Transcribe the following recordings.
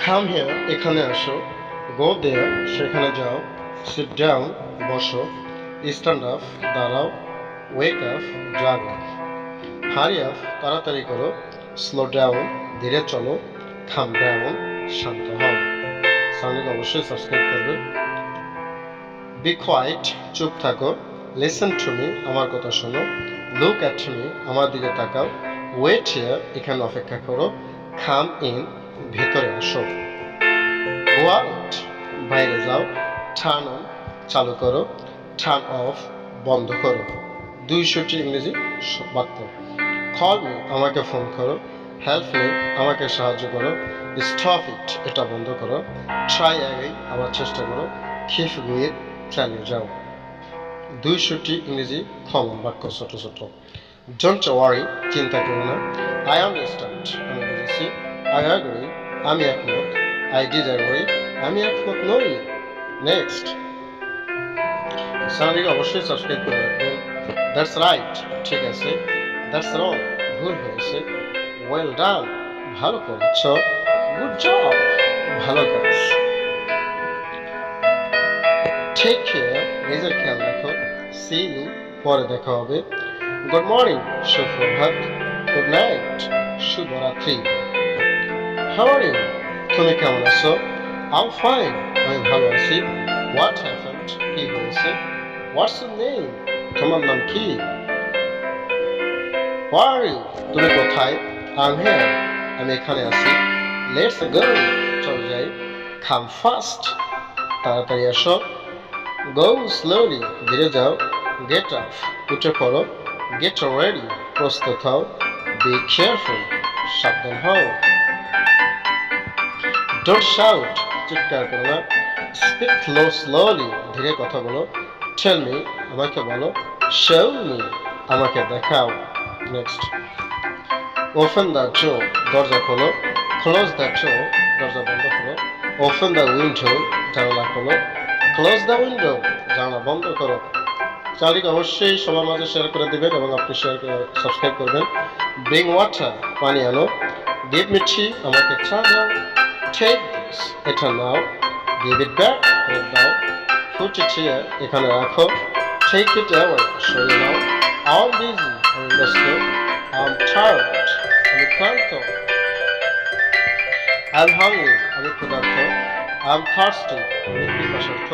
Come here এখানে আসো, গো দেয়ার সেখানে যাও, সিট ডাউন বসো, স্ট্যান্ড আপ দাঁড়াও, ওয়েক আপ জাগো, হারি আপ তাড়াতাড়ি করো, স্লো ডাউন ধীরে চলো, কাম ডাউন শান্ত হও। চ্যানেলকে অবশ্যই সাবস্ক্রাইব করবে। বি কোয়াইট চুপ থাকো, লিসেন টু মি আমার কথা শোনো, লুক অ্যাট মি আমার দিকে তাকাও, ওয়েট হিয়ার এখানে অপেক্ষা করো, কাম ইন ভেতরে আসো, গো আউট বাইরে যাও, টার্ন অন চালু করো, টার্ন অফ বন্ধ করো। 200টি ইংরেজি বাক্য। কল মি আমাকে ফোন করো, হেল্প মি আমাকে সাহায্য করো, স্টপ ইট এটা বন্ধ করো, ট্রাই অ্যাগেইন আবার চেষ্টা করো, কিপ গোয়িং চালিয়ে যাও। 200টি ইংরেজি কমন বাক্য ছোট ছোট। ডোন্ট ওয়ারি চিন্তা করো না, আই আন্ডারস্ট্যান্ড আমি বুঝেছি, আই অ্যাগ্রি আমি একমত, আই ডিসএগ্রি আমি একমত নই। নেক্সট, চ্যানেলটিকে অবশ্যই সাবস্ক্রাইব করে রাখবেন। দ্যাটস রাইট ঠিক আছে, দ্যাটস রং ভুল হয়েছে, ওয়েল ডান ভালো করেছ, গুড জব ভালো কাজ, টেক কেয়ার নিজের খেয়াল রাখো, সি ইউ পরে দেখা হবে, গুড মর্নিং সুপ্রভাত, গুড নাইট শুভরাত্রি, হাউ আর ইউ তুমি কেমন আছো, আই ফাইন আমি ভালো আছি, হোয়াট হ্যাপেন্ড কি হয়েছে, হোয়াটস ইউর নেম তোমার নাম কি, হোয়ার আর ইউ তুমি কোথায়, আই এম হিয়ার আমি এখানে আছি, লেটস গো চল যাই, কাম ফাস্ট তাড়াতাড়ি আসো, গো স্লোলি ধীরে যাও, গেট আপ উঠে পড়ো, গেট রেডি প্রস্তুত হও, বি কেয়ারফুল সাবধান হও, ডোন্ট শাউট চিৎকার করো না, স্পিক স্লোলি ধীরে কথা বলো, টেল মি আমাকে বলো, শো মি আমাকে দেখাও। নেক্সট, ওপেন দ্য ডোর দরজা খোলো, ক্লোজ দ্য ডোর দরজা বন্ধ করো, ওপেন দ্য উইন্ডো জানালা খোলো, ক্লোজ দ্য উইন্ডো জানালা বন্ধ করো। চ্যানেলটিকে অবশ্যই সবার মাঝে শেয়ার করে দেবেন এবং আপনি সাবস্ক্রাইব করবেন। ব্রিং ওয়াটার পানি আনো, গিভ মি টি আমাকে চা দাও, টেক দিস এটা নাও, গিভ ইট ব্যাক ফেরত দাও, পুট ইট হিয়ার এখানে রাখো, টেক ইট অ্যাওয়ে সরিয়ে নাও, আই এম বিজি আমি ব্যস্ত, আই এম টায়ার্ড আমি ক্লান্ত, আই এম হাংরি আমি ক্ষুধার্ত, আই এম থার্স্টি আমি পিপাসার্থ,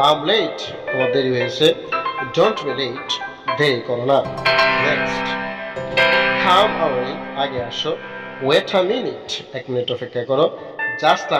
আই এম লেট তোমার দেরি হয়েছে, ডোন্ট বি লেট দেরি করো না। নেক্সট, কাম আওয়ে আগে আসো, ওয়েট আ মিনিট এক মিনিট অপেক্ষা করো, জাস্ট আ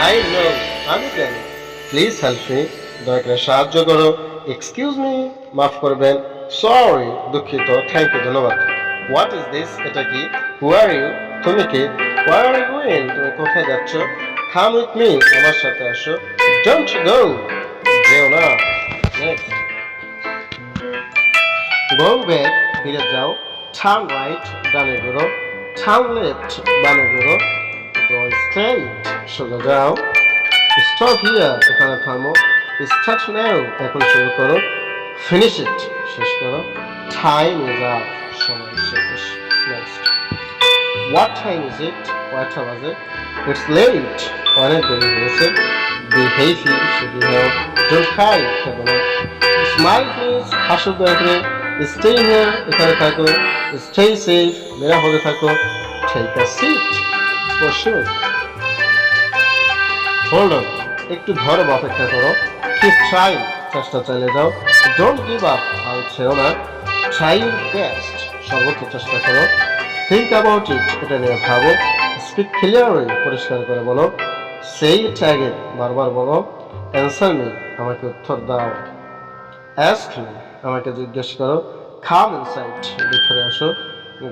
আই নো আমি জানি, প্লিজ হেল্প মি দয়া করে সাহায্য করো, এক্সকিউজ মি মাফ করবেন, সরি দুঃখিত, থ্যাংক ইউ ধন্যবাদ, হোয়াট ইজ দিস এটা কি, হু আর ইউ তুমি কি, হোয়ার আর ইউ গোয়িং তুমি কোথায় যাচ্ছ, কাম উইথ মি আমার সাথে আসো, ডোন্ট গো যেও না। নেক্সট, গো ব্যাক ফিরে যাও, টার্ন রাইট ডানে ঘোরো, টার্ন লেফট বামে ঘোরো, গো straight, সোজা যাও। Stop here, এখানে থামো। Start now, এখন শুরু করো। Finish it, শেষ করো। Time is up, সময় শেষ। Next. What time is it? কয়টা বাজে? It's late, অনেক দেরি হয়েছে। Be happy, খুশি হও। Don't cry, কেঁদো না। Smile please, হাসো দয়া করে। Stay here, এখানে থাকো। Stay safe, নিরাপদে থাকো। Take a seat, বসো। Hold on, একটু ধরো বা অপেক্ষা করো। Keep trying, চেষ্টা চালিয়ে যাও। Don't give up, আর ছেড়ো না। Try your best, সর্বোচ্চ চেষ্টা করো। Think about it, এটা নিয়ে ভাবো। Speak clearly, পরিষ্কার করে বলো। Say it again, বারবার বলো। Answer me, আমাকে উত্তর দাও। Ask me, আমাকে জিজ্ঞেস করো। Come inside, ভিতরে আসো।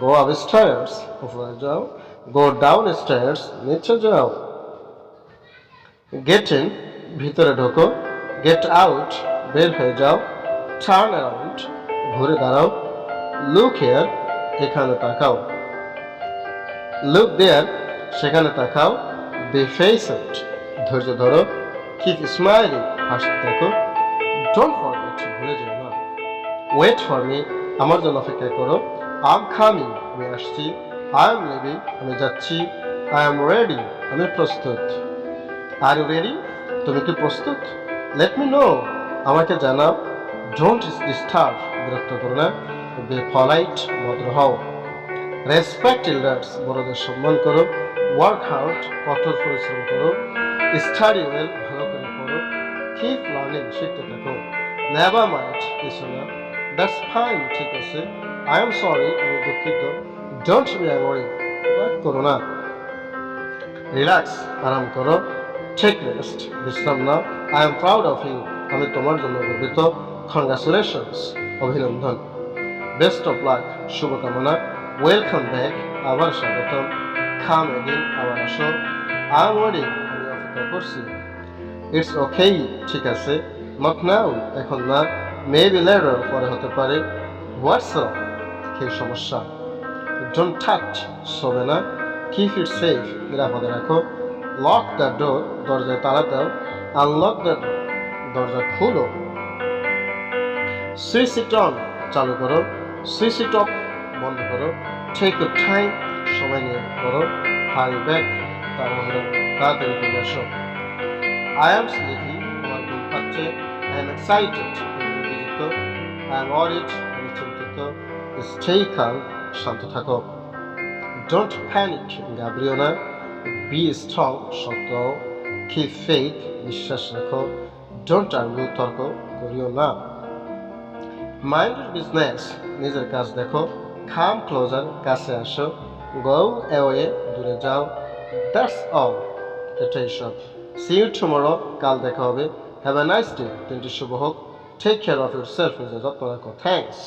Go upstairs, উপরে যাও। Go downstairs, নিচে যাও। Get in, ভিতরে ঢোকো। Get out, বের হয়ে যাও। Turn around, ঘুরে দাঁড়াও। Look here, এখানে তাকাও। Look there, সেখানে তাকাও। Be patient, ধৈর্য ধরো। Keep smiling, হাসতে থাকো। Don't forget, ভুলে যেও না। Wait for me, আমার জন্য অপেক্ষা করো। I'm coming, আমি আসছি। I am leaving, আমি যাচ্ছি। I am ready, আমি প্রস্তুত। Are you ready? তুমি কি প্রস্তুত? Let me know, আমাকে জানাও। Don't disturb, বিরক্ত করো না। Be polite, ভদ্র হও। Respect elders, বড়দের সম্মান করো। Work hard, কঠোর পরিশ্রম করো। Study well, ভালো করে পড়ো। Keep learning, শিখতে থাকো। Never mind, কিছু না। That's fine, ঠিক আছে। I am sorry, আমি দুঃখিত। Don't be angry, রাগ করো না। Relax, আরাম করো। Take rest, বিশ্রাম নাও। I am proud of you, আমি তোমার জন্য গর্বিত। Congratulations, অভিনন্দন। Best of luck, শুভকামনা। Welcome back, আবার স্বাগতম। Come again, আবার আসো। I am waiting, আমি অপেক্ষা করছি। It's okay, ঠিক আছে। Not now, এখন না। Maybe later, পরে হতে পারে। What's wrong? কি সমস্যা? Don't touch, শোবে না। Keep it safe, নিরাপদে রাখো। Lock the door, দরজায় তালা দাও। Unlock the door, দরজা খুলো। Switch it on, চালু করো। Switch it off, বন্ধ করো। Take your time, সময় নিয়ে করো। Hurry back, তাড়াতাড়ি ফিরে আসো। I am sleepy, আমার ঘুম পাচ্ছে। I am excited, আমি উত্তেজিত। I am worried, আমি চিন্তিত। Stay calm, শান্ত থাকো। Don't panic, ঘাবড়িও না। Be strong, শক্ত হও। Keep faith, বিশ্বাস রাখো। Don't argue, তর্ক করিও না। Mind your business, নিজের কাজ দেখো। Come closer, কাছে আসো। Go away, দূরে যাও। That's all, এটাই সব। See you tomorrow, কাল দেখা হবে। Have a nice day, দিনটি শুভ হোক। Take care of yourself, নিজের যত্ন রাখো। Thanks.